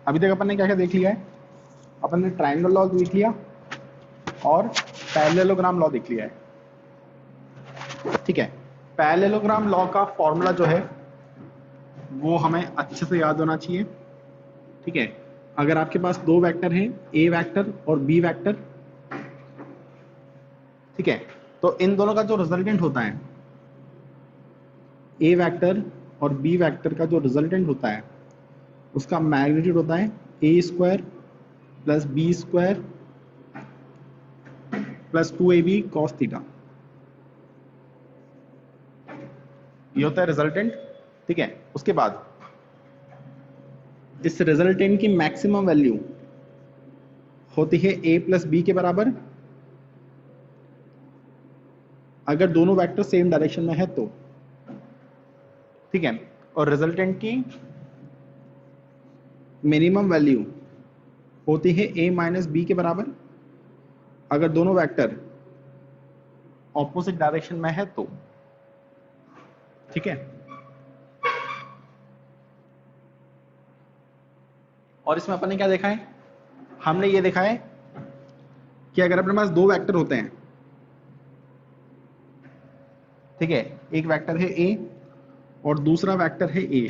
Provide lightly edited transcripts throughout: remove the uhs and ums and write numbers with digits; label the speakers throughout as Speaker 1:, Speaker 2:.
Speaker 1: अभी तक अपन ने क्या क्या देख लिया है? अपन ने ट्रायंगल लॉ देख लिया और पैरेललोग्राम लॉ देख लिया है। ठीक है, पैरेललोग्राम लॉ का फॉर्मूला जो है वो हमें अच्छे से याद होना चाहिए। ठीक है, अगर आपके पास दो वेक्टर हैं, ए वेक्टर और बी वेक्टर, ठीक है, तो इन दोनों का जो रिजल्टेंट होता है, ए वेक्टर और बी वेक्टर का जो रिजल्टेंट होता है उसका मैग्नीट्यूड होता है A square plus B square plus 2ab cos theta. ये होता है रिजल्टेंट। ठीक है, उसके बाद इस रिजल्टेंट की मैक्सिमम वैल्यू होती है a प्लस बी के बराबर, अगर दोनों वेक्टर सेम डायरेक्शन में है तो। ठीक है, और रिजल्टेंट की मिनिमम वैल्यू होती है a माइनस बी के बराबर, अगर दोनों वेक्टर ऑपोजिट डायरेक्शन में है तो। ठीक है, और इसमें अपन ने क्या देखा है? हमने ये देखा है कि अगर अपने पास दो वेक्टर होते हैं, ठीक है, एक वेक्टर है a और दूसरा वेक्टर है a,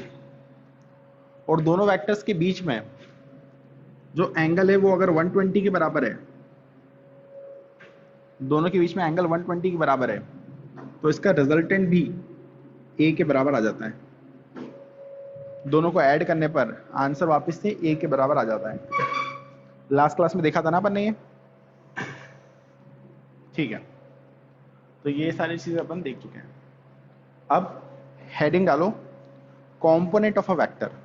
Speaker 1: और दोनों वेक्टर्स के बीच में जो एंगल है वो अगर 120 के बराबर है, दोनों के बीच में एंगल 120 के बराबर है, तो इसका रिजल्टेंट भी a के बराबर आ जाता है। दोनों को ऐड करने पर आंसर वापस से a के बराबर आ जाता है। लास्ट क्लास में देखा था ना अपन ने ये। ठीक है, तो ये सारी चीजें अपन देख चुके हैं। अब हेडिंग डालो, component of a vector.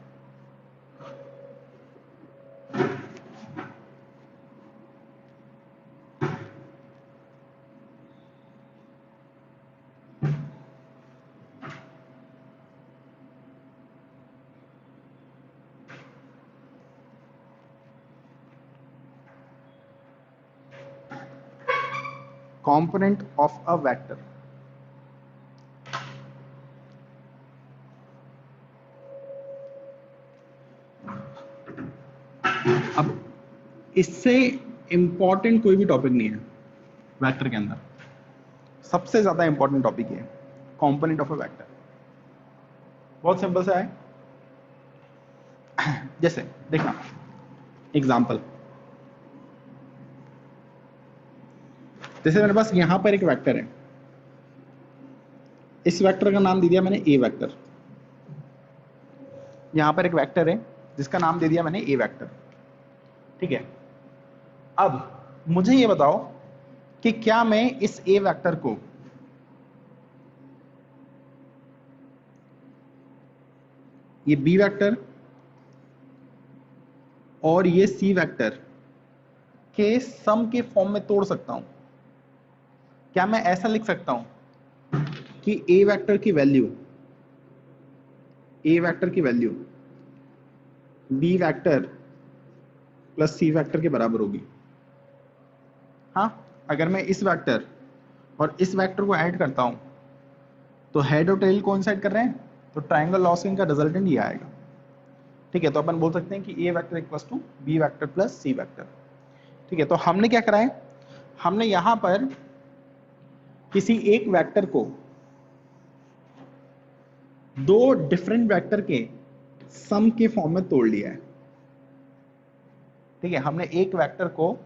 Speaker 1: Component of a vector. अब इससे इंपॉर्टेंट कोई भी टॉपिक नहीं है वेक्टर के अंदर, सबसे ज्यादा इंपॉर्टेंट टॉपिक है कंपोनेंट ऑफ अ वेक्टर। बहुत सिंपल सा है। जैसे देखना एग्जांपल, जैसे मेरे पास यहां पर एक वेक्टर है, इस वेक्टर का नाम दे दिया मैंने ए वेक्टर। यहां पर एक वेक्टर है जिसका नाम दे दिया मैंने ए वेक्टर। ठीक है, अब मुझे ये बताओ कि क्या मैं इस ए वेक्टर को ये बी वेक्टर और ये सी वेक्टर के सम के फॉर्म में तोड़ सकता हूं? क्या मैं ऐसा लिख सकता हूं कि ए वेक्टर की value B vector plus C vector के बराबर होगी? हाँ, अगर मैं इस वेक्टर और इस वेक्टर को ऐड करता हूं तो हेड और टेल कोइंसाइड कर रहे हैं, तो ट्रायंगल लॉ से इनका रिजल्टेंट ये आएगा। ठीक है, तो अपन बोल सकते हैं कि A vector equals to B vector plus C vector. ठीक है, तो हमने क्या करा है? हमने यहां पर किसी एक वेक्टर को दो डिफरेंट वेक्टर के सम के फॉर्म में तोड़ लिया है। ठीक है, हमने एक वेक्टर को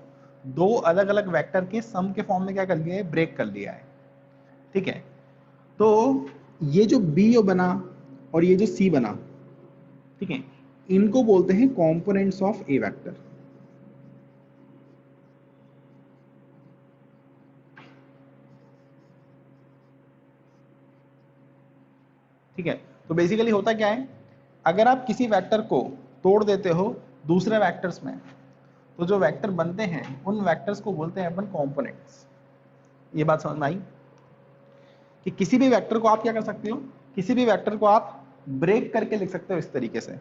Speaker 1: दो अलग अलग वेक्टर के सम के फॉर्म में क्या कर लिया है? ब्रेक कर लिया है। ठीक है, तो ये जो बी बना और ये जो सी बना, ठीक है, इनको बोलते हैं कंपोनेंट्स ऑफ ए वेक्टर। ठीक है, तो बेसिकली होता क्या है, अगर आप किसी वेक्टर को तोड़ देते हो दूसरे वेक्टर्स में, तो जो वेक्टर बनते हैं उन वेक्टर्स को बोलते हैं अपन कंपोनेंट्स। ये बात समझ में आई कि किसी भी वेक्टर को आप क्या कर सकते हो, किसी भी वेक्टर को आप ब्रेक करके लिख सकते हो इस तरीके से।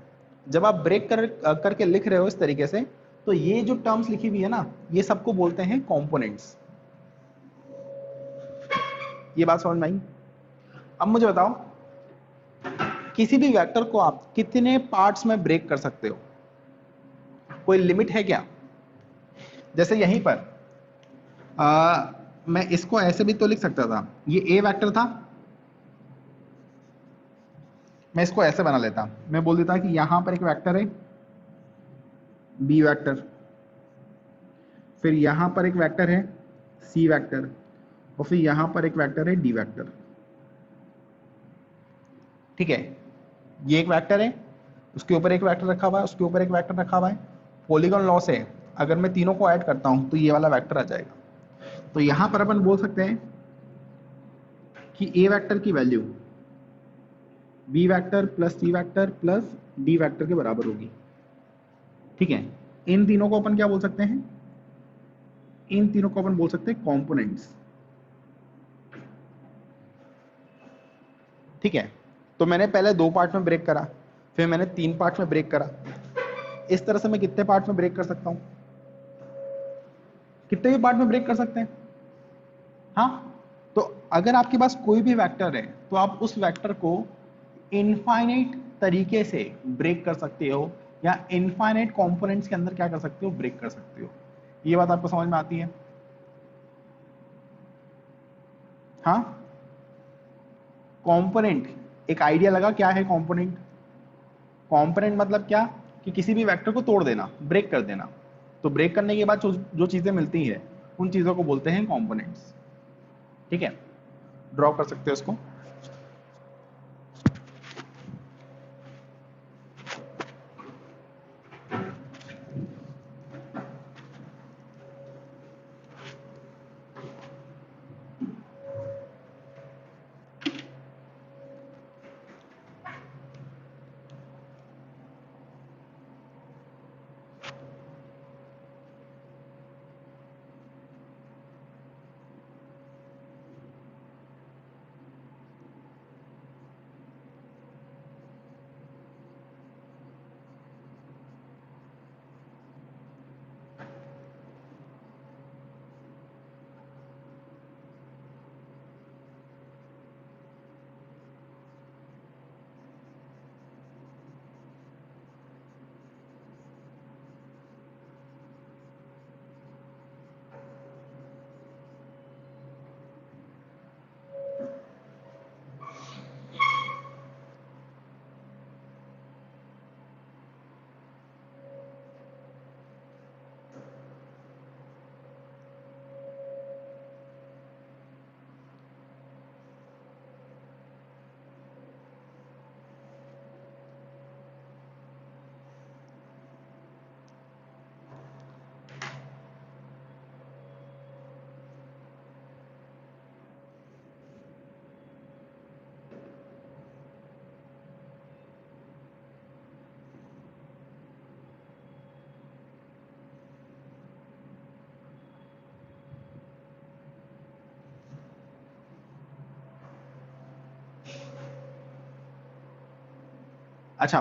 Speaker 1: जब आप ब्रेक करके लिख रहे हो इस तरीके से, तो ये जो टर्म्स लिखी हुई है ना, ये सबको बोलते हैं कंपोनेंट्स। ये बात समझ में आई। अब मुझे बताओ, किसी भी वेक्टर को आप कितने पार्ट्स में ब्रेक कर सकते हो, कोई लिमिट है क्या? जैसे यहीं पर मैं इसको ऐसे भी तो लिख सकता था, ये ए वेक्टर था, मैं इसको ऐसे बना लेता, मैं बोल देता कि यहां पर एक वेक्टर है बी वेक्टर, फिर यहां पर एक वेक्टर है सी वेक्टर, और फिर यहां पर एक वेक्टर है डी वेक्टर। ठीक है, ये एक वेक्टर है, उसके ऊपर एक वेक्टर रखा हुआ है, उसके ऊपर एक वेक्टर रखा हुआ है। पॉलीगॉन लॉ से अगर मैं तीनों को ऐड करता हूं तो ये वाला वेक्टर आ जाएगा। तो यहां पर अपन बोल सकते हैं कि ए वेक्टर की value B vector plus C vector plus D vector के बराबर होगी। ठीक है, इन तीनों को अपन क्या बोल सकते हैं, इन तीनों को अपन बोल सकते हैं कंपोनेंट्स। ठीक है, तो मैंने पहले 2 पार्ट में ब्रेक करा, फिर मैंने 3 पार्ट में ब्रेक करा। इस तरह से मैं कितने पार्ट में ब्रेक कर सकता हूं, कितने भी पार्ट में ब्रेक कर सकते हैं। हाँ, तो अगर आपके पास कोई भी वेक्टर है तो आप उस वेक्टर को इनफाइनाइट तरीके से ब्रेक कर सकते हो, या इनफाइनाइट कंपोनेंट्स के अंदर क्या कर सकते हो, ब्रेक कर सकते हो। ये बात आपको समझ में आती है? हाँ, कंपोनेंट एक आइडिया लगा, क्या है कंपोनेंट? कंपोनेंट मतलब क्या, कि किसी भी वेक्टर को तोड़ देना, ब्रेक कर देना। तो ब्रेक करने के बाद जो चीजें मिलती है उन चीजों को बोलते हैं कंपोनेंट्स। ठीक है, ड्रॉ कर सकते हो इसको। अच्छा,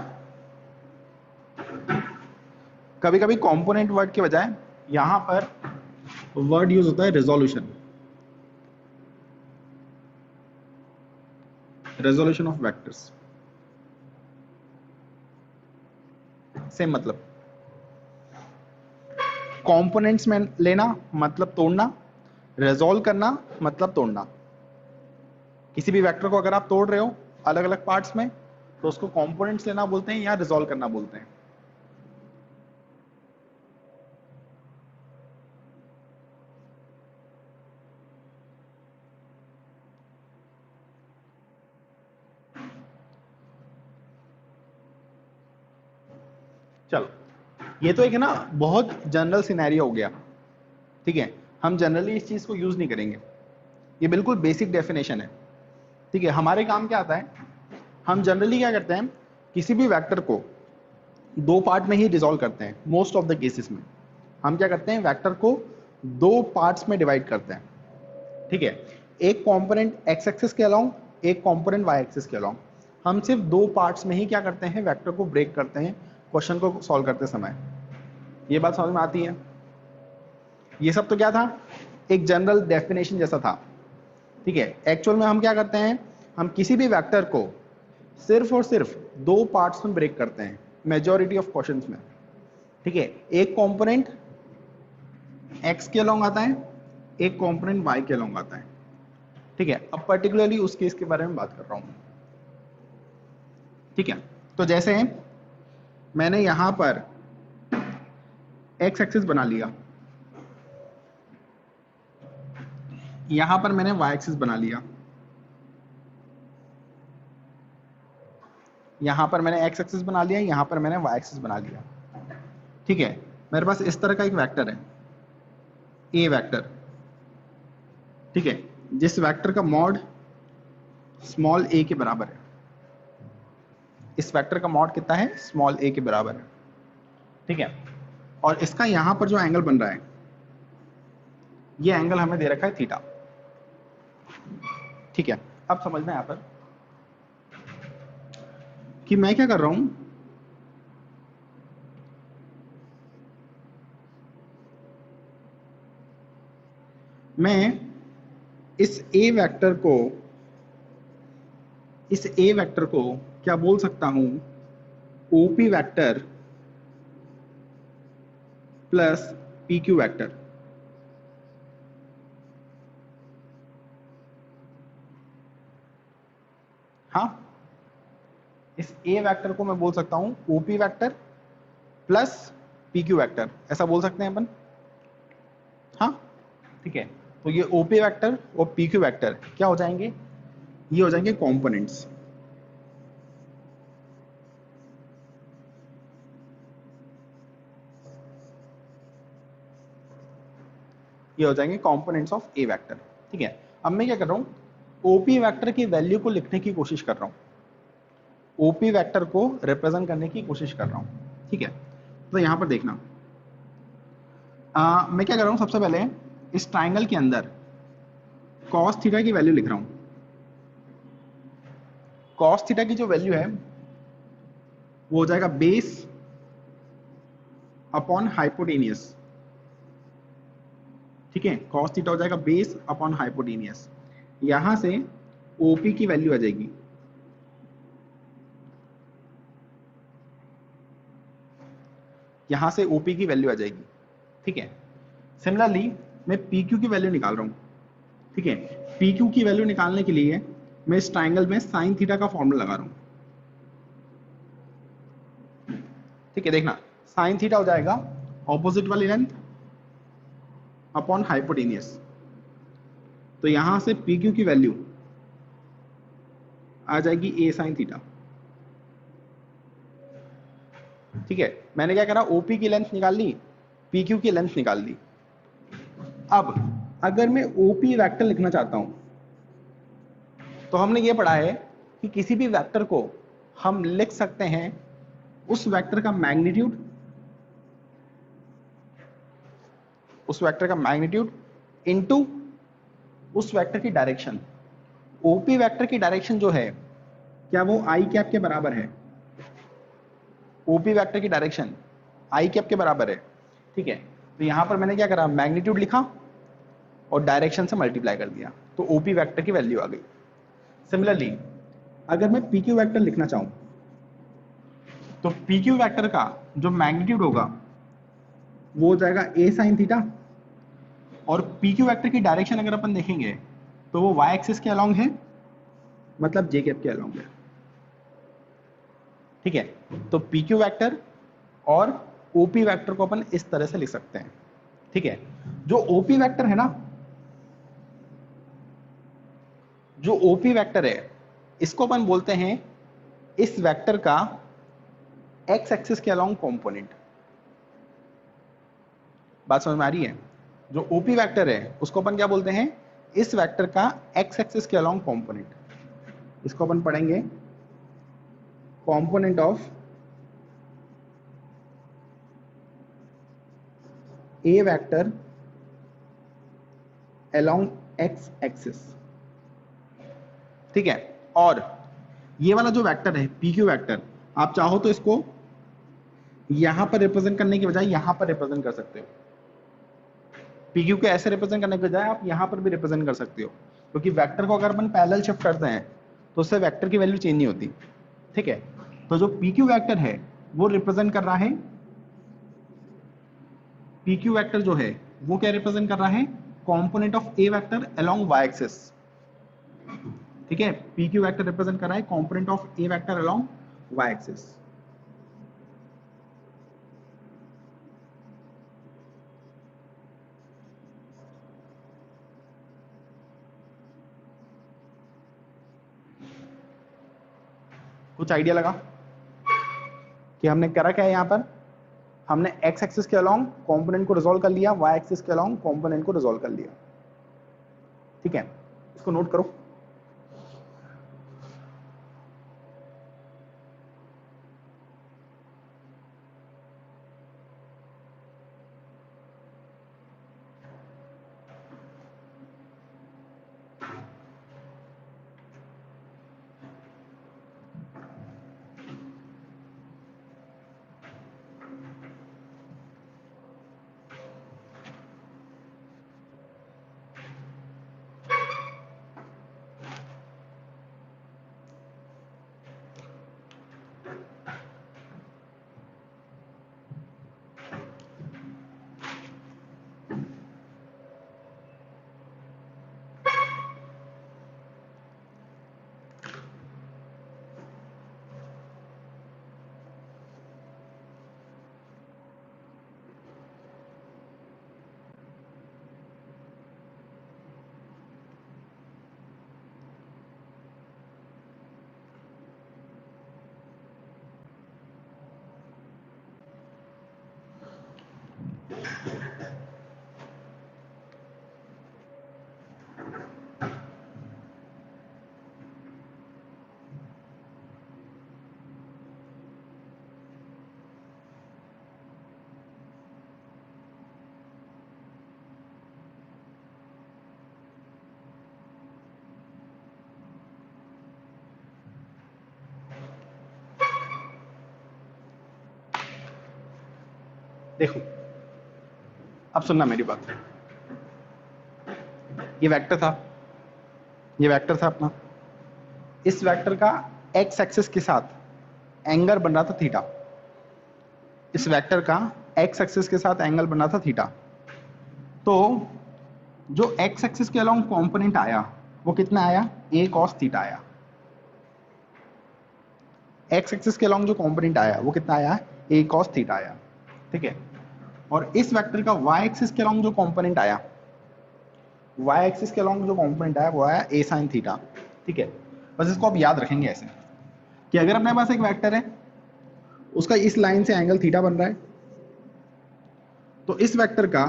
Speaker 1: कभी कभी कंपोनेंट वर्ड के बजाय यहां पर वर्ड यूज होता है resolution, resolution of vectors. Same मतलब, कंपोनेंट्स में लेना मतलब तोड़ना, रेजोल्व करना मतलब तोड़ना। किसी भी वेक्टर को अगर आप तोड़ रहे हो अलग अलग पार्ट्स में, तो उसको कंपोनेंट्स लेना बोलते हैं या रिजॉल्व करना बोलते हैं। चलो, ये तो एक है ना बहुत जनरल सिनेरियो हो गया। ठीक है, हम जनरली इस चीज को यूज नहीं करेंगे, ये बिल्कुल बेसिक डेफिनेशन है। ठीक है, हमारे काम क्या आता है, हम जनरली क्या करते हैं, किसी भी वेक्टर को 2 पार्ट में ही रिजॉल्व करते हैं मोस्ट ऑफ द केसेस में। हम क्या करते हैं, वेक्टर को दो पार्ट्स में डिवाइड करते हैं, ठीक है। एक कंपोनेंट एक्स एक्सिस के अलोंग, एक कंपोनेंट वाई एक्सिस के अलोंग। हम सिर्फ दो पार्ट्स में ही क्या करते हैं, वेक्टर को ब्रेक करते हैं क्वेश्चन को सॉल्व करते समय। ये बात समझ में आती है? ये सब तो क्या था, एक जनरल डेफिनेशन जैसा था, ठीक है। एक्चुअल में हम क्या करते हैं, हम किसी भी वेक्टर को सिर्फ और सिर्फ दो पार्ट्स में ब्रेक करते हैं मेजॉरिटी ऑफ क्वेश्चंस में, ठीक है। एक कंपोनेंट एक्स के अलोंग आता है, एक कंपोनेंट वाई के अलोंग आता है, ठीक है। अब पर्टिकुलरली उस केस के बारे में बात कर रहा हूं, ठीक है। तो जैसे मैंने यहां पर एक्स एक्सिस बना लिया, यहां पर मैंने वाई एक्सिस बना लिया, यहां पर मैंने एक्स एक्सिस बना लिया, यहां पर मैंने वाई एक्सिस बना लिया, ठीक है। मेरे पास इस तरह का एक वेक्टर है, ए वेक्टर, ठीक है, जिस वेक्टर का मॉड स्मॉल ए के बराबर है। इस वेक्टर का मॉड कितना है, स्मॉल ए के बराबर है, ठीक है। और इसका यहां पर जो एंगल बन रहा है, ये एंगल हमें दे रखा है थीटा, ठीक है। अब समझना यहां पर कि मैं क्या कर रहा हूं, मैं इस ए वेक्टर को क्या बोल सकता हूं, OP vector plus PQ vector. हाँ, इस ए वेक्टर को मैं बोल सकता हूं OP vector plus PQ vector, ऐसा बोल सकते हैं अपन, हाँ, ठीक है। तो ये ओपी वेक्टर और पीक्यू वेक्टर क्या हो जाएंगे, ये हो जाएंगे कंपोनेंट्स, ये हो जाएंगे कंपोनेंट्स ऑफ ए वेक्टर, ठीक है। अब मैं क्या कर रहा हूं, ओपी वेक्टर की वैल्यू को लिखने की कोशिश कर रहा हूं, ओपी वेक्टर को रिप्रेजेंट करने की कोशिश कर रहा हूं, ठीक है। तो यहां पर देखना, मैं क्या कर रहा हूं, सबसे पहले इस ट्राइंगल के अंदर कॉस थीटा की वैल्यू लिख रहा हूं। कॉस थीटा की जो वैल्यू है वो हो जाएगा बेस अपॉन हाइपोटेनियस, ठीक है। कॉस थीटा हो जाएगा बेस अपॉन हाइपोटेनियस, यहां से ओपी की वैल्यू आ जाएगी, यहां से ओपी की वैल्यू आ जाएगी, ठीक है। सिमिलरली मैं पीक्यू की वैल्यू निकाल रहा हूं, ठीक है। पीक्यू की वैल्यू निकालने के लिए मैं इस ट्राइंगल में साइन थीटा का फॉर्मूला लगा रहा हूं, ठीक है। देखना, साइन थीटा हो जाएगा ऑपोजिट वाली लेंथ अपॉन हाइपोटेनियस, तो यहां से पीक्यू की वैल्यू आ जाएगी ए साइन थीटा, ठीक है। मैंने क्या करा, ओपी की लेंथ निकाल ली, पीक्यू की लेंथ निकाल ली। अब अगर मैं ओपी वेक्टर लिखना चाहता हूं, तो हमने ये पढ़ा है कि किसी भी वेक्टर को हम लिख सकते हैं उस वेक्टर का मैग्नीट्यूड, उस वेक्टर का मैग्नीट्यूड इनटू उस वेक्टर की डायरेक्शन। ओपी वेक्टर की डायरेक्शन जो है, क्या वो आई कैप के बराबर है, ओपी वेक्टर की डायरेक्शन आई कैप के बराबर है, ठीक है। तो यहां पर मैंने क्या करा, मैग्नीट्यूड लिखा और डायरेक्शन से मल्टीप्लाई कर दिया, तो ओपी वेक्टर की वैल्यू आ गई। सिमिलरली अगर मैं पीक्यू वेक्टर लिखना चाहूं, तो पीक्यू वेक्टर का जो मैग्नीट्यूड होगा वो हो जाएगा ए साइन थीटा, और पीक्यू वेक्टर की डायरेक्शन अगर अपन देखेंगे तो वो वाई एक्सिस के अलोंग है, मतलब जे कैप के अलोंग है, ठीक है। तो पीक्यू वेक्टर और ओपी वेक्टर को अपन इस तरह से लिख सकते हैं, ठीक है। जो ओपी वेक्टर है ना, जो ओपी वेक्टर है, इसको अपन बोलते हैं इस वेक्टर का एक्स एक्सिस के अलोंग कंपोनेंट। बात समझ में आ रही है? जो ओपी वेक्टर है उसको अपन क्या बोलते हैं, इस वेक्टर का एक्स एक्सिस के अलोंग कंपोनेंट। इसको अपन पढ़ेंगे component of a vector along x axis, ठीक है। और ये वाला जो वेक्टर है पी क्यू वेक्टर, आप चाहो तो इसको यहां पर रिप्रेजेंट करने की बजाय यहां पर रिप्रेजेंट कर सकते हो। पी क्यू को ऐसे रिप्रेजेंट करने के बजाय आप यहां पर भी रिप्रेजेंट कर सकते हो, क्योंकि वेक्टर को अगर अपन पैरेलल शिफ्ट करते हैं तो उससे वेक्टर की वैल्यू चेंज नहीं होती, ठीक है। तो जो पी क्यू वेक्टर है वो रिप्रेजेंट कर रहा है, पी क्यू वेक्टर जो है वो क्या रिप्रेजेंट कर रहा है, component of a vector along y axis, ठीक है। पी क्यू वेक्टर रिप्रेजेंट कर रहा है component of a vector along y axis. कुछ आइडिया लगा कि हमने करा क्या है? यहां पर हमने एक्स एक्सिस के अलोंग कंपोनेंट को रिजोल्व कर लिया, वाई एक्सिस के अलोंग कंपोनेंट को रिजोल्व कर लिया, ठीक है। इसको नोट करो। देखो अब सुनना मेरी बात, ये वेक्टर था, ये वेक्टर था अपना, इस वेक्टर का एक्स एक्सिस के साथ एंगल बन रहा था थीटा, इस वेक्टर का एक्स एक्सिस के साथ एंगल बन रहा था थीटा। तो जो एक्स एक्सिस के अलोंग कंपोनेंट आया वो कितना आया, ए कॉस थीटा आया। एक्स एक्सिस के अलोंग जो कंपोनेंट आया वो कितना आया, ए कॉस थीटा आया, ठीक है। और इस वेक्टर का वाई एक्सिस के अलोंग जो कंपोनेंट आया, वाई एक्सिस के अलोंग जो कंपोनेंट आया वो आया ए साइन थीटा, ठीक है। बस इसको आप याद रखेंगे ऐसे कि अगर अपने पास एक वेक्टर है, उसका इस लाइन से एंगल थीटा बन रहा है, तो इस वेक्टर का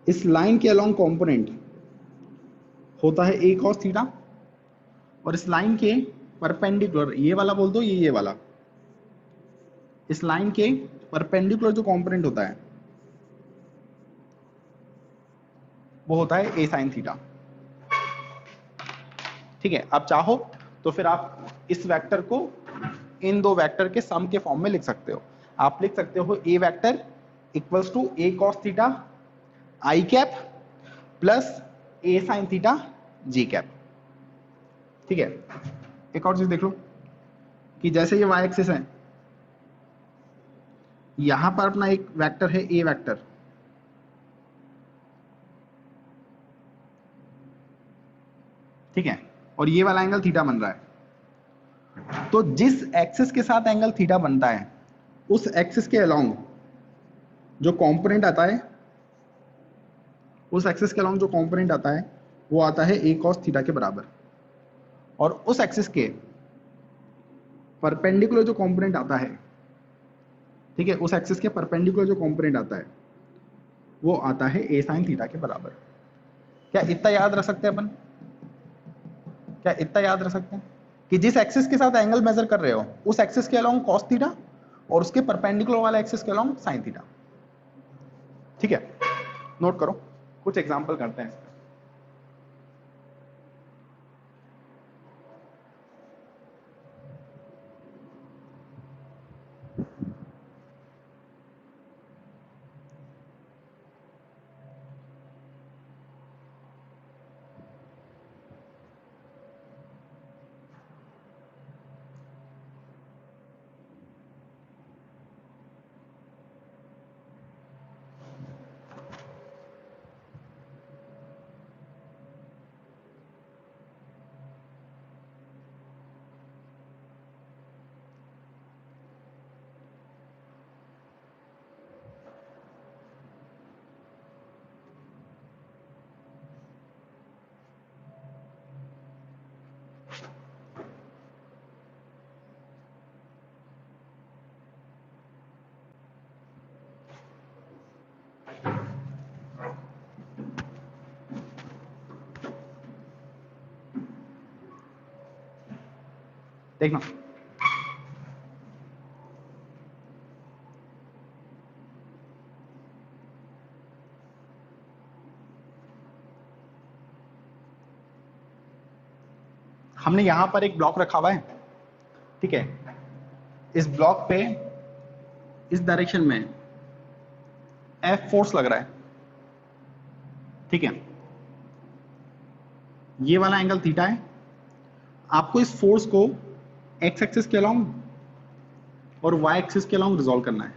Speaker 1: इस लाइन के अलोंग कंपोनेंट होता है ए कॉस थीटा, और इस लाइन के परपेंडिकुलर, ये वाला बोल दो, ये वाला, इस लाइन के परपेंडिकुलर जो कंपोनेंट होता है वो होता है ए साइन थीटा, ठीक है। आप चाहो तो फिर आप इस वेक्टर को इन दो वेक्टर के सम के फॉर्म में लिख सकते हो। आप लिख सकते हो A vector equals to A cos theta I cap plus A sine theta G cap, ठीक है। एक और चीज देख लो कि जैसे ये वाई एक्सिस है, यहां पर अपना एक वेक्टर है ए वेक्टर, ठीक है, और ये वाला एंगल थीटा बन रहा है। तो जिस एक्सिस के साथ एंगल थीटा बनता है उस एक्सिस के अलोंग जो कंपोनेंट आता है, उस एक्सिस के अलोंग जो कंपोनेंट आता है वो आता है ए कॉस थीटा के बराबर, और उस एक्सिस के परपेंडिकुलर जो कंपोनेंट आता है, ठीक है, उस एक्सिस के परपेंडिकुलर जो कंपोनेंट आता है वो आता है ए साइन थीटा के बराबर। क्या इतना याद रख सकते हैं अपन? क्या इतना याद रख सकते हैं कि जिस एक्सिस के साथ एंगल मेजर कर रहे हो उस एक्सिस के अलोंग कॉस थीटा और उसके परपेंडिकुलर वाला एक्सिस के अलोंग साइन थीटा, ठीक है, नोट करो, कुछ एग्जाम्पल करते हैं इसका। देखना, हमने यहां पर एक ब्लॉक रखा हुआ है, ठीक है, इस ब्लॉक पे इस डायरेक्शन में F फोर्स लग रहा है, ठीक है, ये वाला एंगल थीटा है। आपको इस फोर्स को x एक्सिस के अलोंग और y एक्सिस के अलोंग रिजॉल्व करना है।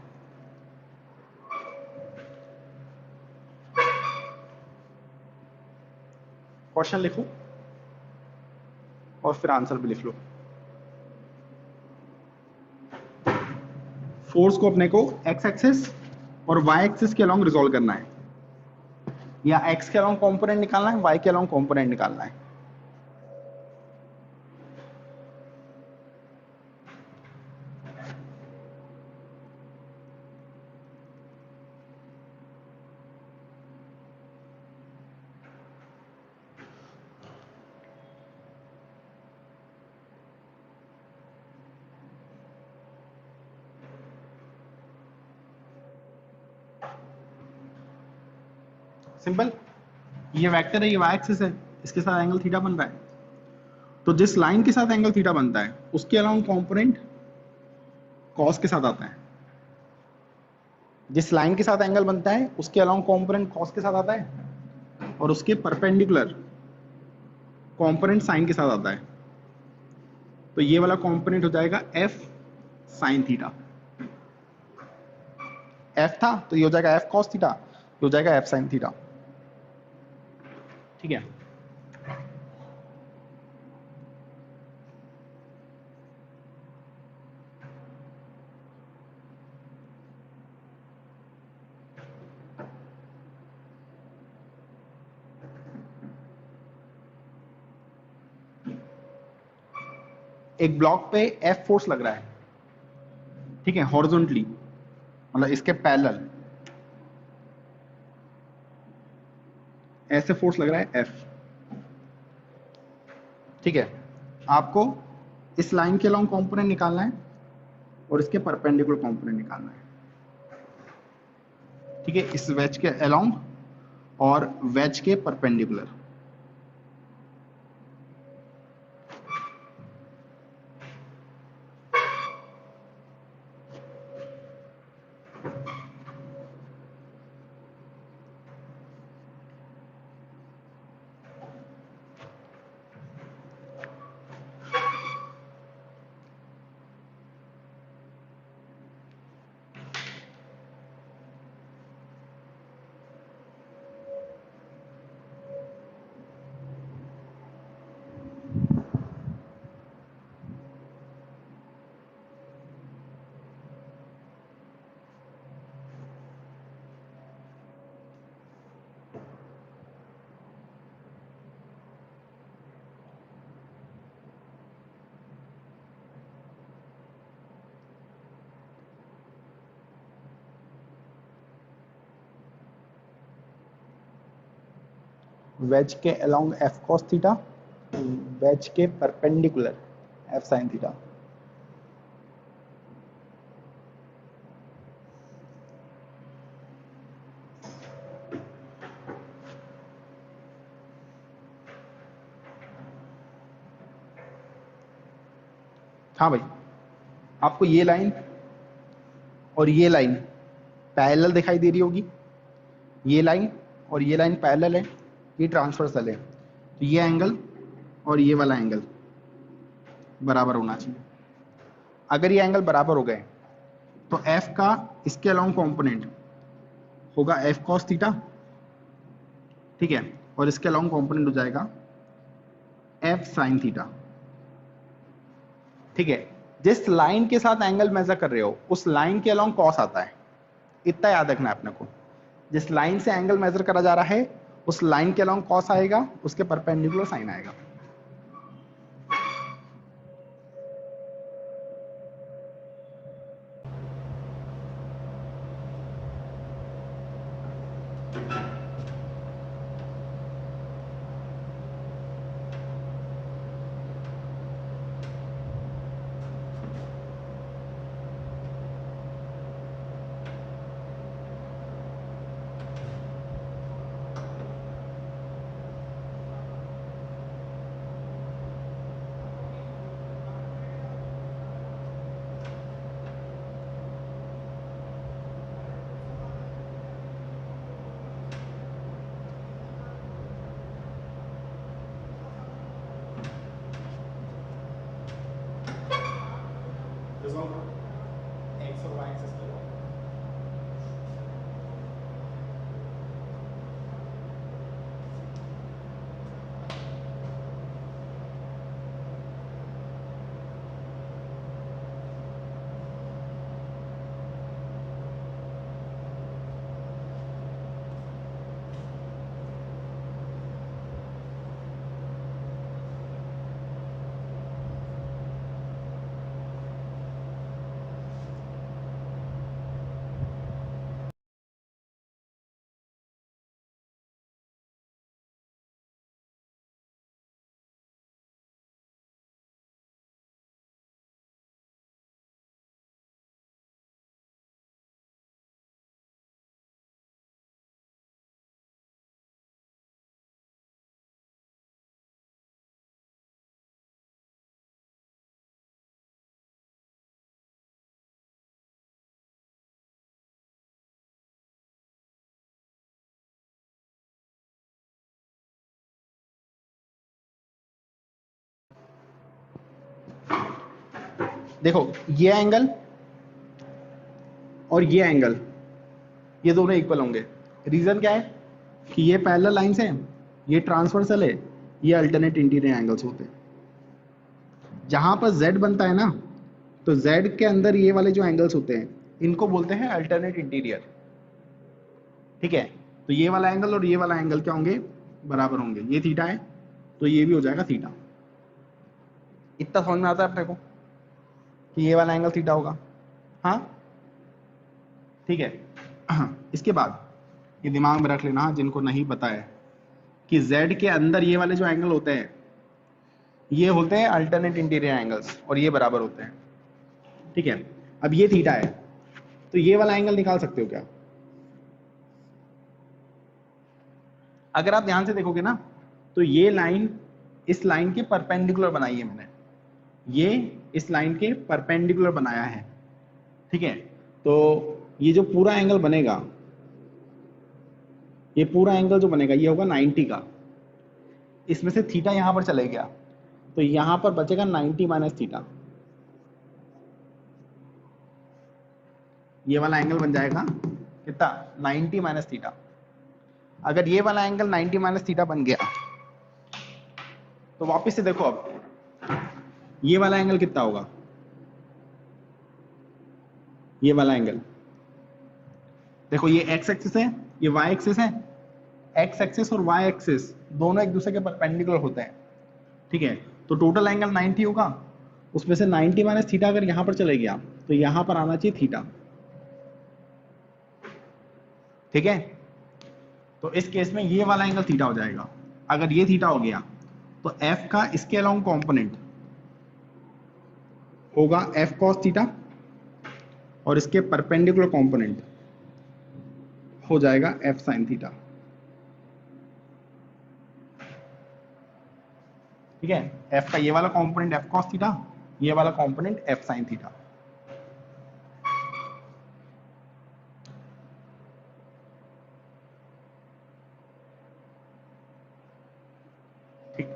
Speaker 1: क्वेश्चन लिखो और फिर आंसर भी लिख लो। फोर्स को अपने को x एक्सिस और y एक्सिस के अलोंग रिजॉल्व करना है, या x के अलोंग कंपोनेंट निकालना है, y के अलोंग कंपोनेंट निकालना है। सिंपल, ये वेक्टर है, ये y एक्सिस है, इसके साथ एंगल थीटा बन रहा है। तो जिस लाइन के साथ एंगल थीटा बनता है उसके अलाउंग कंपोनेंट कॉस के साथ आता है। जिस लाइन के साथ एंगल बनता है उसके अलाउंग कंपोनेंट कॉस के साथ आता है, और उसके परपेंडिकुलर कंपोनेंट साइन के साथ आता है। तो ये वाला कंपोनेंट हो जाएगा f साइन थीटा। f था तो ये हो जाएगा f कॉस थीटा, ये हो जाएगा f साइन थीटा, ठीक है। एक ब्लॉक पे F फोर्स लग रहा है, ठीक है, हॉरिजॉन्टली, मतलब इसके पैरेलल ऐसे फोर्स लग रहा है F, ठीक है। आपको इस लाइन के अलोंग कंपोनेंट निकालना है और इसके परपेंडिकुलर कंपोनेंट निकालना है, ठीक है, इस वेज के अलोंग और वेज के परपेंडिकुलर। वेज के along F cos theta, wedge के परपेंडिकुलर F sin थीटा। हाँ भाई, आपको ये लाइन और ये लाइन पैरेलल दिखाई दे रही होगी, ये लाइन और ये लाइन पैरेलल है, ये ट्रांसवर्सल है, तो ये एंगल और ये वाला एंगल बराबर होना चाहिए। अगर ये एंगल बराबर हो गए तो एफ का इसके अलोंग कंपोनेंट होगा एफ कॉस थीटा, ठीक है, और इसके अलोंग कंपोनेंट हो जाएगा एफ साइन थीटा, ठीक है। जिस लाइन के साथ एंगल मेजर कर रहे हो उस लाइन के अलोंग कॉस आता है, इतना याद रखना है अपने को। जिस लाइन से एंगल मेजर करा जा रहा है उस लाइन के अलोंग कॉस आएगा, उसके परपेंडिकुलर साइन आएगा। देखो ये एंगल और ये एंगल, ये दोनों इक्वल होंगे। रीजन क्या है कि ये पैरेलल लाइंस हैं, ये ट्रांसवर्सल है, ये अल्टरनेट इंटीरियर एंगल्स होते हैं। जहां पर z बनता है ना, तो z के अंदर ये वाले जो एंगल्स होते हैं इनको बोलते हैं अल्टरनेट इंटीरियर, ठीक है। तो ये वाला एंगल और ये वाला एंगल क्या होंगे, बराबर होंगे। ये थीटा है तो ये भी हो जाएगा थीटा। इतना समझ में आता है अपने को कि ये वाला एंगल थीटा होगा, हाँ ठीक है। इसके बाद ये दिमाग में रख लेना जिनको नहीं पता है कि z के अंदर ये वाले जो एंगल होते हैं ये होते हैं अल्टरनेट इंटीरियर एंगल्स और ये बराबर होते हैं, ठीक है। अब ये थीटा है तो ये वाला एंगल निकाल सकते हो क्या? अगर आप ध्यान से देखोगे ना तो ये लाइन इस लाइन के परपेंडिकुलर बनाई है मैंने, ये इस लाइन के परपेंडिकुलर बनाया है, ठीक है। तो ये जो पूरा एंगल बनेगा, ये पूरा एंगल जो बनेगा ये होगा 90 का। इसमें से थीटा यहां पर चले गया तो यहां पर बचेगा 90 माइनस थीटा। ये वाला एंगल बन जाएगा कितना, 90 माइनस थीटा। अगर ये वाला एंगल 90 माइनस थीटा बन गया तो वापस से देखो, अब ये वाला एंगल कितना होगा, ये वाला एंगल देखो, ये एक्स एक्सिस है, ये वाई एक्सिस है। एक्स एक्सिस और वाई एक्सिस दोनों एक दूसरे के परपेंडिकुलर होते हैं, ठीक है। तो टोटल एंगल 90 होगा, उसमें से 90 माइनस थीटा अगर यहां पर चले गया तो यहां पर आना चाहिए थीटा, ठीक है। तो इस केस में ये वाला एंगल थीटा हो जाएगा। अगर ये थीटा हो गया तो एफ का इसके अलोंग कंपोनेंट होगा एफ कॉस थीटा और इसके परपेंडिकुलर कंपोनेंट हो जाएगा एफ साइन थीटा, ठीक है। एफ का ये वाला कंपोनेंट एफ कॉस थीटा ये वाला कंपोनेंट एफ साइन थीटा। ठीक,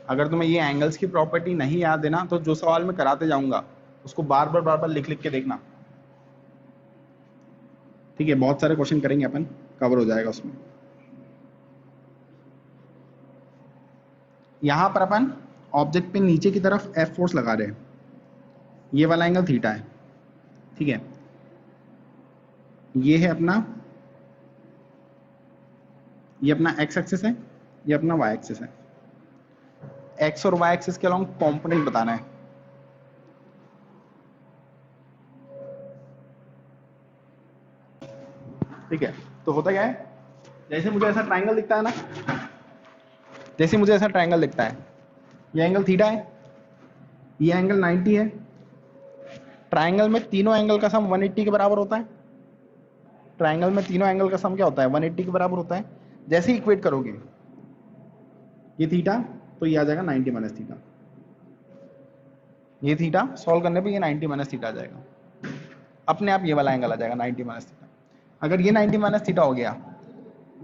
Speaker 1: अगर तुम्हें ये एंगल्स की प्रॉपर्टी नहीं याद है ना, तो जो सवाल मैं कराते जाऊंगा उसको बार बार लिख लिख के देखना। ठीक है, बहुत सारे क्वेश्चन करेंगे अपन, कवर हो जाएगा उसमें। यहां पर अपन ऑब्जेक्ट पे नीचे की तरफ एफ फोर्स लगा रहे हैं, ये वाला एंगल थीटा है। ठीक है, ये है अपना, ये अपना एक्स एक्सिस है, ये अपना वाई एक्सिस है। एक्स और वाई एक्सिस के अलॉन्ग कंपोनेंट बताना है। ठीक है, तो होता क्या है, जैसे मुझे ऐसा ट्राइंगल दिखता है ना, जैसे मुझे ऐसा ट्राइंगल दिखता है, ये एंगल थीटा है, ये एंगल 90 है। ट्राइंगल में तीनों एंगल का सम 180 के बराबर होता है। ट्राइंगल में तीनों एंगल का सम क्या होता है, 180 के बराबर होता है। जैसे ही इक्वेट करोगे ये थीटा, तो ये आ जाएगा 90 माइनस थीटा। ये थीटा सॉल्व करने पे ये 90 माइनस थीटा आ जाएगा, अपने आप ये वाला एंगल आ जाएगा 90 माइनस थीटा। अगर ये 90 माइनस थीटा हो गया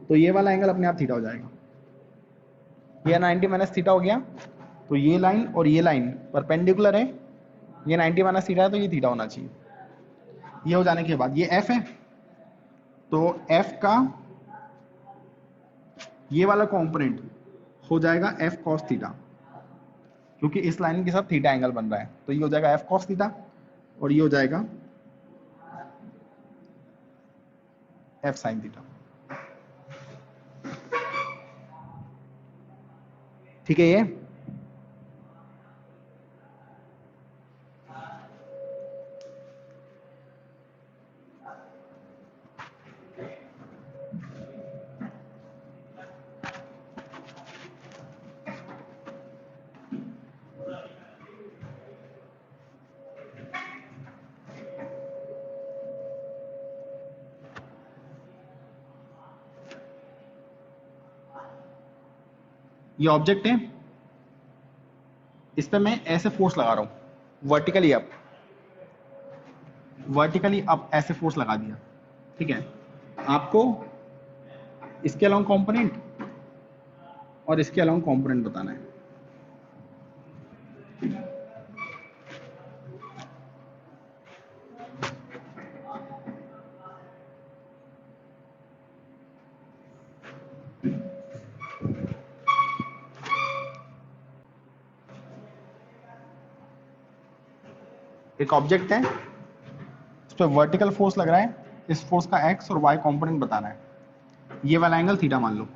Speaker 1: तो ये वाला एंगल अपने आप थीटा हो जाएगा। ये 90 माइनस थीटा हो गया, तो ये लाइन और ये लाइन परपेंडिकुलर है, ये 90 माइनस थीटा है तो ये थीटा होना चाहिए। ये हो जाने के बाद ये एफ है, तो एफ का ये वाला कंपोनेंट हो जाएगा एफ कॉस थीटा, क्योंकि इस लाइन के साथ थीटा एंगल बन रहा है, तो ये हो जाएगा एफ कॉस थीटा और ये हो जाएगा एफ साइन थीटा। ठीक है, ये ऑब्जेक्ट है, इस पे मैं ऐसे फोर्स लगा रहा हूं, वर्टिकली अप ऐसे फोर्स लगा दिया। ठीक है, आपको इसके अलाउंग कंपोनेंट और इसके अलाउंग कंपोनेंट बताना है। एक ऑब्जेक्ट है, इस पर वर्टिकल फोर्स लग रहा है, इस फोर्स का एक्स और वाई कंपोनेंट बताना है। ये वाला एंगल थीटा मान लो।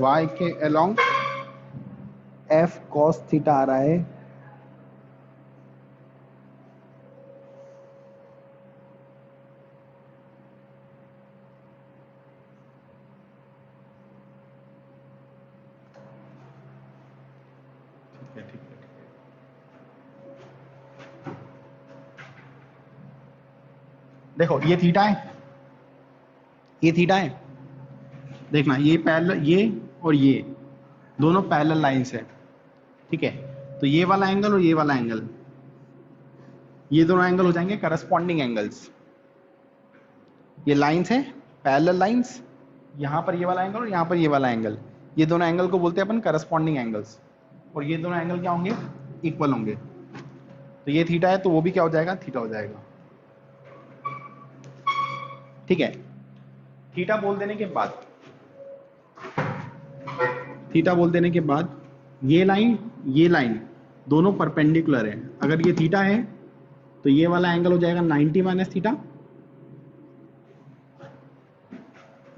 Speaker 1: y के अलोंग f cos थीटा आ रहा है, देखो ये थीटा है, ये थीटा है, देखना ये पैरेलल, ये और ये दोनों पैरेलल लाइंस है, ठीक है। तो ये वाला एंगल और ये वाला एंगल, ये दोनों एंगल हो जाएंगे करस्पॉन्डिंग एंगल्स। ये लाइंस है पैरेलल लाइंस, यहाँ पर ये वाला एंगल और यहाँ पर ये वाला एंगल, ये दोनों एंगल को बोलते हैं अपन करस्पॉन्डिंग एंगल्स। और ये दोनों एंगल क्या होंगे, इक्वल होंगे। तो ये थीटा है तो वो भी क्या हो जाएगा, थीटा हो जाएगा, ठीक है। थीटा बोल देने के बाद, थीटा बोल देने के बाद ये लाइन दोनों परपेंडिकुलर है। अगर ये थीटा है तो ये वाला एंगल हो जाएगा 90 माइनस थीटा,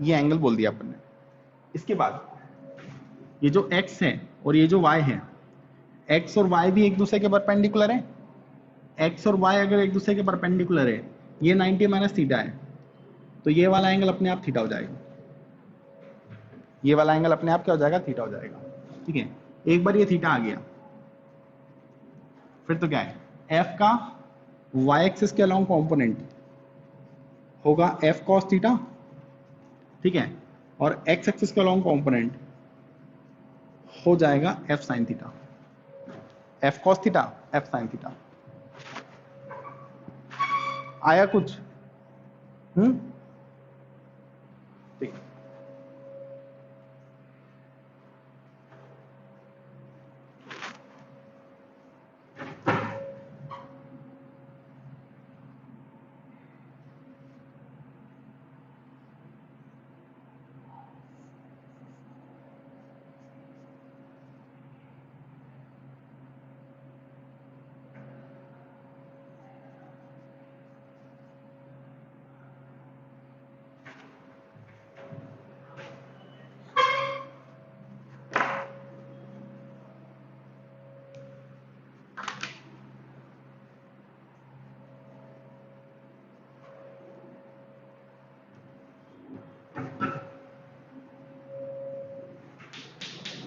Speaker 1: ये एंगल बोल दिया अपन ने। इसके बाद ये जो x है और ये जो y है, x और y भी एक दूसरे के परपेंडिकुलर है। x और y अगर एक दूसरे के परपेंडिकुलर है, ये 90 माइनस थीटा है, तो ये वाला एंगल अपने आप थीटा हो जाएगा, ये वाला एंगल अपने आप क्या हो जाएगा, थीटा हो जाएगा, ठीक है। एक बार ये थीटा आ गया, फिर तो क्या है, f का y एक्सिस के अलोंग कंपोनेंट होगा f cos थीटा, ठीक है, और x एक्सिस के अलोंग कंपोनेंट हो जाएगा f sin theta, f cos theta f sin theta. आया कुछ? ठीक।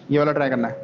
Speaker 1: ये वाला ट्राई करना है।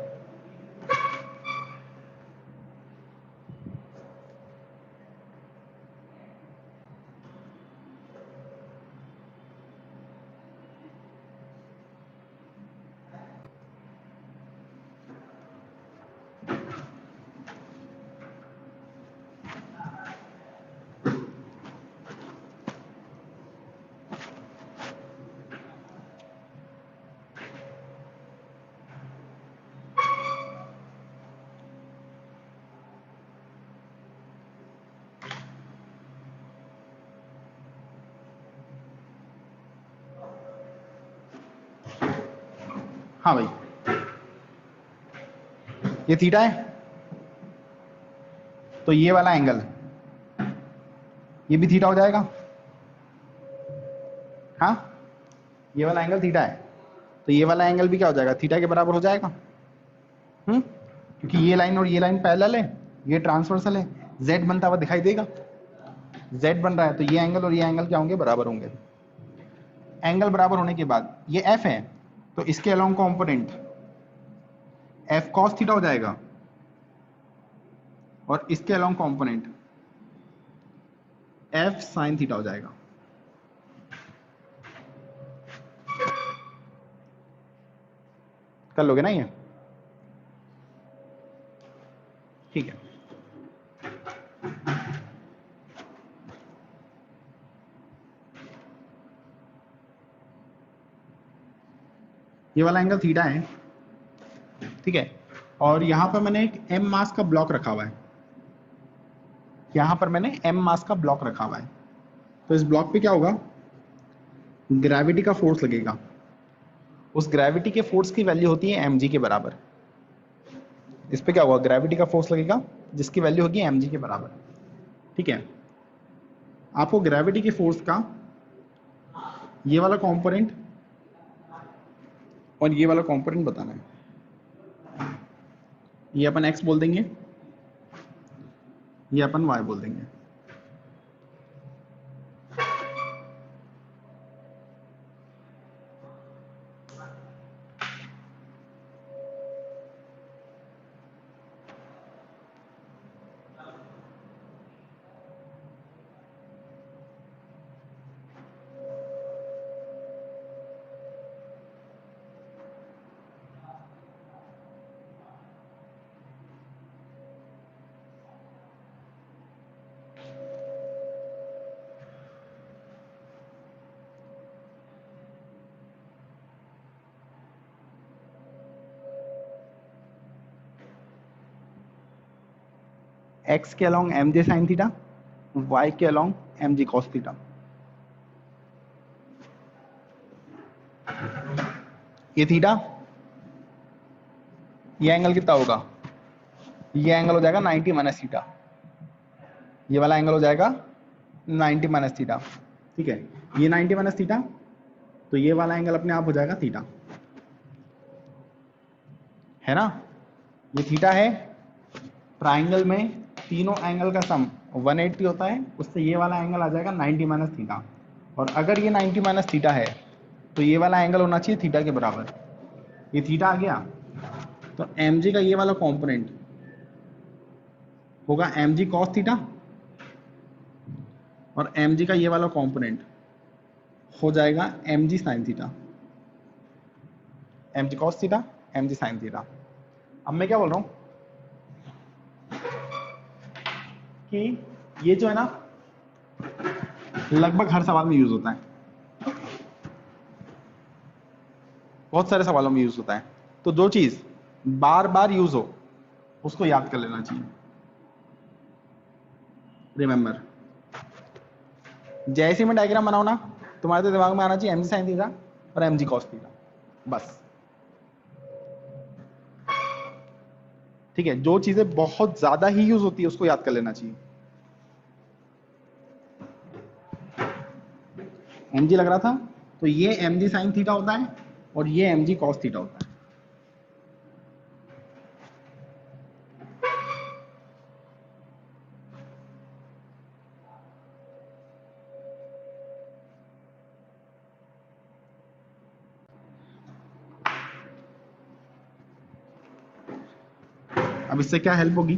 Speaker 1: हाँ भाई, ये थीटा है तो ये वाला एंगल ये भी थीटा हो जाएगा। हाँ, ये वाला एंगल थीटा है तो ये वाला एंगल भी क्या हो जाएगा, थीटा के बराबर हो जाएगा। क्योंकि ये लाइन और ये लाइन पैरेलल है, ये ट्रांसवर्सल है, z बनता हुआ दिखाई देगा, z बन रहा है तो ये एंगल और ये एंगल क्या होंगे, बराबर होंगे। एंगल बराबर होने के बाद ये f है तो इसके along component f cos theta हो जाएगा और इसके along component f sin theta हो जाएगा। कर लोगे ना ये, ठीक है। ये वाला एंगल थीटा है, ठीक है, और यहां पर मैंने एक m मास का ब्लॉक रखा हुआ है, यहां पर मैंने m मास का ब्लॉक रखा हुआ है। तो इस ब्लॉक पे क्या होगा, ग्रेविटी का फोर्स लगेगा, उस ग्रेविटी के फोर्स की वैल्यू होती है mg के बराबर। इस पे क्या होगा, ग्रेविटी का फोर्स लगेगा जिसकी वैल्यू होगी mg के बराबर, ठीक है। आपको ग्रेविटी के फोर्स का ये वाला कंपोनेंट और ये वाला कंपोनेंट बताना है। ये अपन x बोल देंगे, ये अपन y बोल देंगे। एक्स के along M J sine theta, Y के along M G cos theta. ये थीटा, ये एंगल कितना होगा, ये एंगल हो जाएगा 90 माइनस थीटा, ये वाला एंगल हो जाएगा 90 माइनस थीटा। ठीक है, ये 90 माइनस थीटा, तो ये वाला एंगल अपने आप हो जाएगा थीटा, है ना। ये थीटा है। ट्राइंगल में तीनों एंगल का सम 180 होता है, उससे ये वाला एंगल आ जाएगा 90 माइनस थीटा। और अगर ये 90 माइनस थीटा है तो ये वाला एंगल होना चाहिए थीटा के बराबर। ये थीटा आ गया, तो mg का ये वाला कंपोनेंट होगा mg cos थीटा, और mg का ये वाला कंपोनेंट हो जाएगा mg sin theta. mg cos theta, mg sin theta. अब मैं क्या बोल रहा हूं कि ये जो है ना लगभग हर सवाल में यूज होता है, बहुत सारे सवालों में यूज होता है। तो जो चीज बार बार यूज हो उसको याद कर लेना चाहिए। रिमेंबर, जैसे मैं डायग्राम बनाऊं ना, तुम्हारे तो दिमाग में आना चाहिए mg sin थीटा और mg cos थीटा, बस। ठीक है, जो चीजें बहुत ज्यादा ही यूज होती है उसको याद कर लेना चाहिए। mg लग रहा था, तो ये mg sin थीटा होता है और ये mg cos थीटा होता है। अब इससे क्या हेल्प होगी,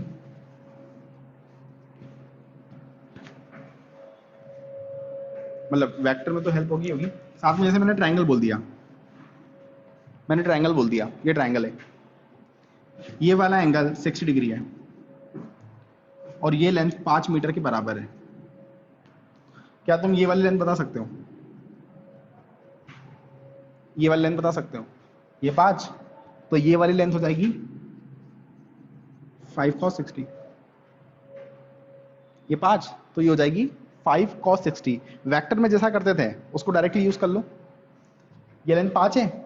Speaker 1: मतलब वेक्टर में तो हेल्प होगी। साथ में जैसे मैंने ट्रायंगल बोल दिया, ये ट्रायंगल है, ये वाला एंगल 60 डिग्री है और ये लेंथ 5 मीटर के बराबर है। क्या तुम ये वाली लेंथ बता सकते हो, ये वाली लेंथ बता सकते हो, ये 5, तो ये वाली लेंथ हो जाएगी 5 cos 60, ये 5, तो ये हो जाएगी 5 cos 60। वेक्टर में जैसा करते थे उसको डायरेक्टली यूज कर लो। ये लेंथ 5 है,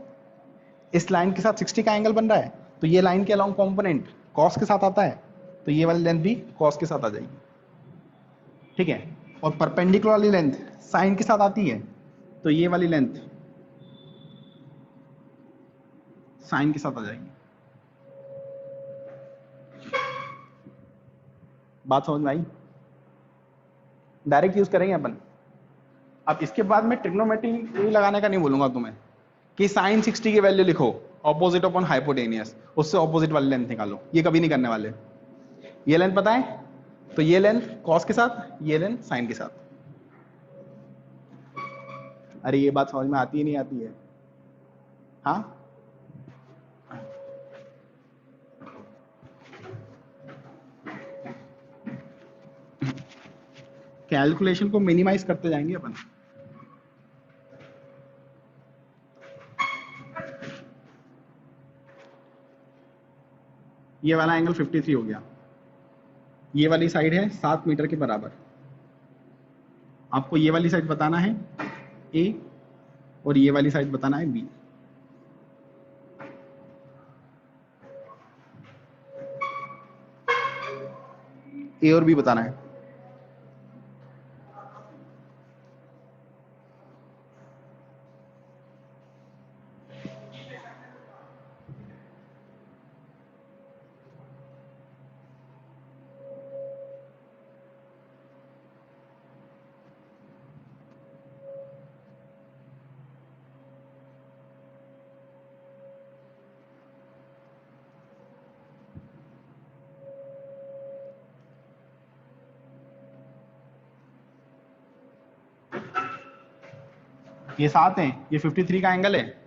Speaker 1: इस लाइन के साथ 60 का एंगल बन रहा है, तो ये लाइन के अलॉन्ग कंपोनेंट cos के साथ आता है, तो ये वाली लेंथ भी cos के साथ आ जाएगी। ठीक है, और परपेंडिकुलर वाली लेंथ साइन के साथ आती है, तो ये वाली लेंथ साइन के साथ आ जाएगी। बात समझ में आई? डायरेक्ट यूज करेंगे अपन। अब इसके बाद मैं ट्रिग्नोमेट्री लगाने का नहीं बोलूंगा तुम्हें कि साइन 60 की वैल्यू लिखो ऑपोजिट अपॉन हाइपोटेनियस, उससे ऑपोजिट वाली लेंथ निकालो, ये कभी नहीं करने वाले। ये लेंथ पता है, तो ये लेंथ कॉस के साथ, ये लेंथ साइन के साथ। अरे ये बात समझ में आती है नहीं आती है? हाँ, कैलकुलेशन को मिनिमाइज करते जाएंगे अपन। ये वाला एंगल 53 हो गया, ये वाली साइड है 7 मीटर के बराबर। आपको ये वाली साइड बताना है ए और ये वाली साइड बताना है बी। ए और बी बताना है। ये 7 है, ये 53 का एंगल है,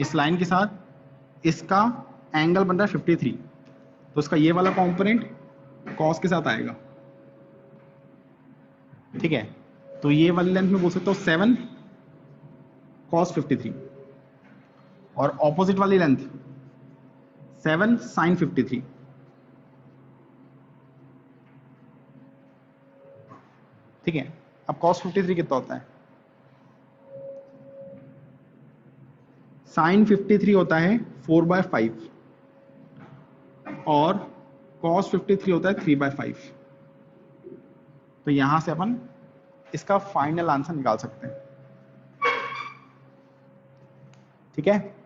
Speaker 1: इस लाइन के साथ इसका एंगल बन रहा है 53, तो इसका ये वाला कंपोनेंट कॉस के साथ आएगा। ठीक है, तो ये वाली लेंथ में बोल सकता हूँ 7 cos 53 और ऑपोजिट वाली लेंथ 7 sin 53। ठीक है। अब cos 53 कितना होता है? sin 53 होता है 4/5 और cos 53 होता है 3/5। तो यहां से अपन इसका फाइनल आंसर निकाल सकते हैं। ठीक है।